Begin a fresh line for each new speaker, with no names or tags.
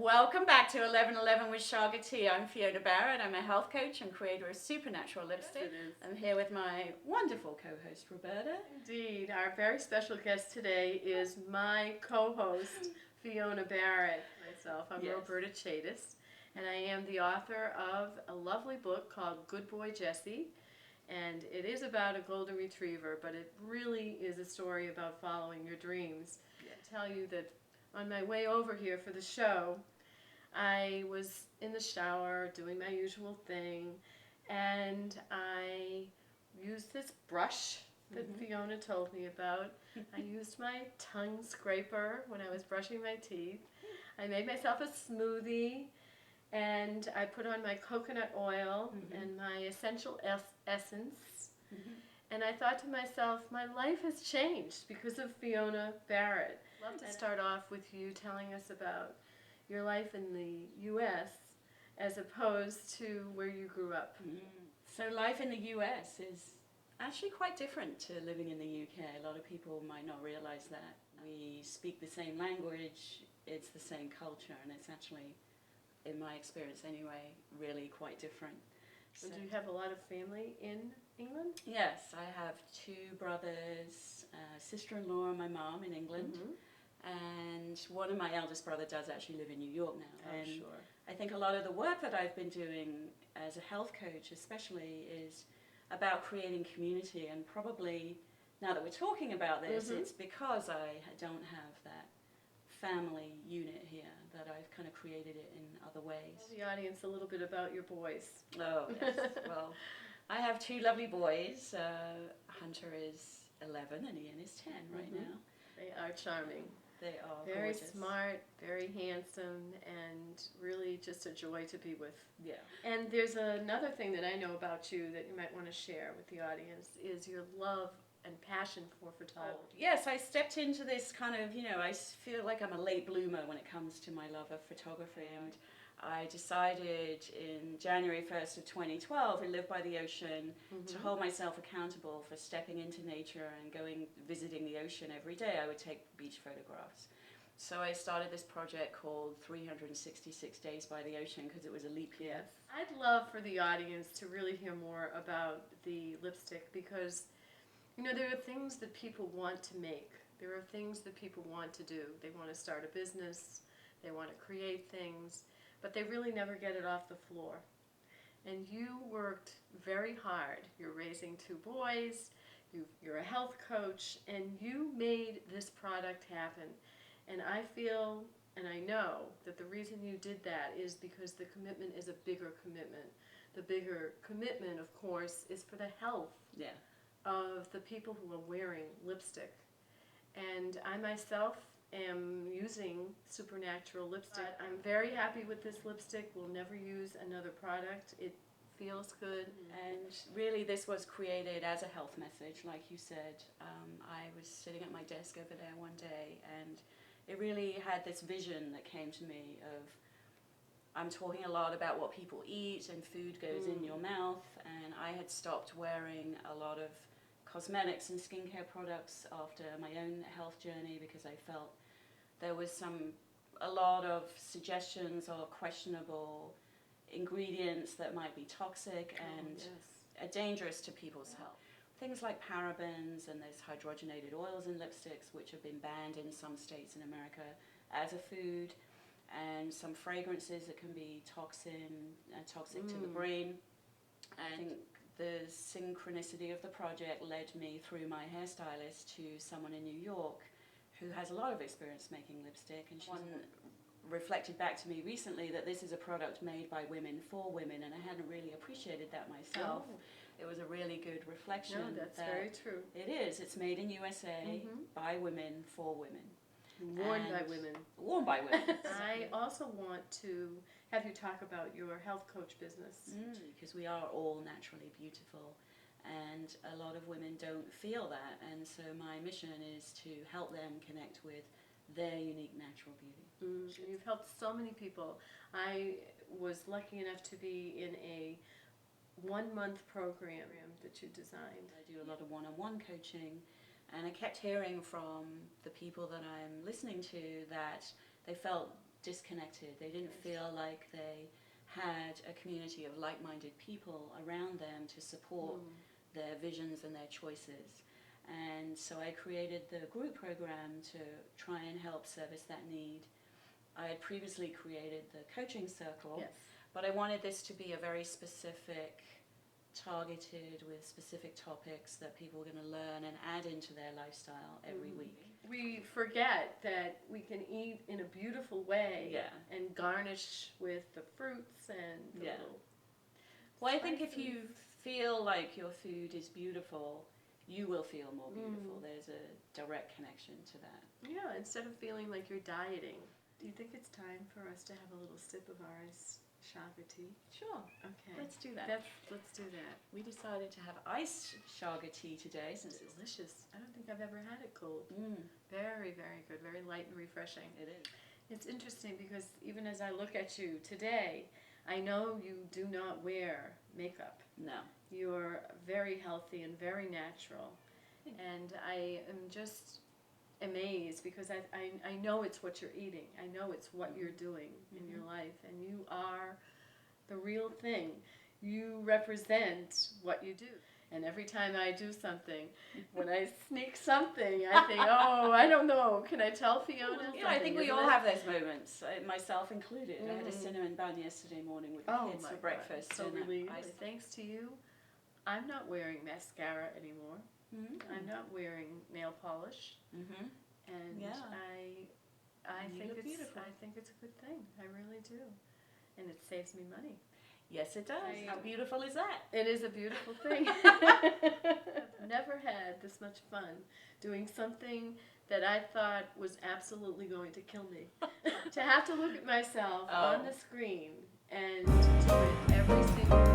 Welcome back to 1111 with Chaga Tea. I'm Fiona Barrett. I'm a health coach and creator of Supernatural Lipstick.
Yes,
I'm here with my wonderful co-host, Roberta.
Indeed. Our very special guest today is my co-host, Fiona Barrett. Myself, I'm Roberta Chagas, and I am the author of a lovely book called Good Boy Jesse. And it is about a golden retriever, but it really is a story about following your dreams. I tell you that on my way over here for the show, I was in the shower doing my usual thing, and I used this brush that Fiona told me about. I used my tongue scraper when I was brushing my teeth. I made myself a smoothie, and I put on my coconut oil and my essential essence. And I thought to myself, my life has changed because of Fiona Barrett. I'd love to start off with you telling us about your life in the U.S. as opposed to where you grew up.
So life in the U.S. is actually quite different to living in the U.K. A lot of people might not realize that. We speak the same language, it's the same culture, and it's actually, in my experience anyway, really quite different.
So do you have a lot of family in England?
Yes, I have two brothers, sister-in-law and my mom in England. And one of my eldest brother does actually live in New York now.
Oh,
and
sure.
I think a lot of the work that I've been doing as a health coach especially is about creating community, and probably now that we're talking about this, it's because I don't have that family unit here that I've kind of created it in other ways.
Tell the audience a little bit about your boys.
Oh, yes. Well, I have two lovely boys. Hunter is 11 and Ian is 10 right now.
They are charming.
They are
very
gorgeous.
Smart, very handsome, and really just a joy to be with.
Yeah.
And there's another thing that I know about you that you might want to share with the audience is your love and passion for photography.
Yes, I stepped into this kind of, I feel like I'm a late bloomer when it comes to my love of photography, and I decided in January 1st of 2012 to live by the ocean, to hold myself accountable for stepping into nature and visiting the ocean every day. I would take beach photographs. So I started this project called 366 Days by the Ocean because it was a leap year.
Yes. I'd love for the audience to really hear more about the lipstick because, there are things that people want to make. There are things that people want to do. They want to start a business. They want to create things. But they really never get it off the floor. And you worked very hard. You're raising two boys, you're a health coach, and you made this product happen. And I feel, and I know, that the reason you did that is because the commitment is a bigger commitment. The bigger commitment, of course, is for the health of the people who are wearing lipstick. And I myself am using Supernatural lipstick. I'm very happy with this lipstick. We'll never use another product. It feels good.
And really this was created as a health message, like you said. I was sitting at my desk over there one day, and it really had this vision that came to me of, I'm talking a lot about what people eat and food goes in your mouth, and I had stopped wearing a lot of cosmetics and skincare products after my own health journey because I felt there was a lot of suggestions or questionable ingredients that might be toxic and dangerous to people's health. Things like parabens, and there's hydrogenated oils in lipsticks which have been banned in some states in America as a food, and some fragrances that can be toxic to the brain. And I think the synchronicity of the project led me through my hairstylist to someone in New York who has a lot of experience making lipstick, and she reflected back to me recently that this is a product made by women for women, and I hadn't really appreciated that myself. It was a really good reflection.
No, that's very true.
It is. It's made in USA by women for women.
Worn by women.
Worn by women.
I also want to have you talk about your health coach business.
Because we are all naturally beautiful, and a lot of women don't feel that, and so my mission is to help them connect with their unique natural beauty.
You've helped so many people. I was lucky enough to be in a 1-month program that you designed.
I do a lot of one-on-one coaching, and I kept hearing from the people that I'm listening to that they felt disconnected. They didn't feel like they had a community of like-minded people around them to support their visions and their choices. And so I created the group program to try and help service that need. I had previously created the coaching circle,
Yes.
but I wanted this to be a very specific, targeted with specific topics that people were going to learn and add into their lifestyle every week.
We forget that we can eat in a beautiful way and garnish with the fruits and the little
Well, I think if
spices.
you feel like your food is beautiful, you will feel more beautiful. There's a direct connection to that.
Yeah, instead of feeling like you're dieting. Do you think it's time for us to have a little sip of our iced Chaga tea?
Sure.
Okay.
Let's do that.
Let's do that.
We decided to have iced Chaga tea today since
It's delicious. I don't think I've ever had it cold.
it's
Very, very good. Very light and refreshing.
it is.
It's interesting because even as I look at you today, I know you do not wear makeup.
No.
You're very healthy and very natural. And I am just amazed because I know it's what you're eating. I know it's what you're doing in your life. And you are the real thing. You represent what you do. And every time I do something, when I sneak something, I think, oh, I don't know. Can I tell Fiona?
Yeah, I think we all have those moments, myself included. I had a
Mhm.
cinnamon bun yesterday morning with the kids for breakfast.
So
and
relieved.
I-
Thanks to you, I'm not wearing mascara anymore. I'm not wearing nail polish,
Mm-hmm.
and
Yeah.
I
You
think
look
it's
beautiful.
I think it's a good thing. I really do, and it saves me money.
Yes, it does. How beautiful is that?
It is a beautiful thing. I've never had this much fun doing something that I thought was absolutely going to kill me. To have to look at myself on the screen and do it every single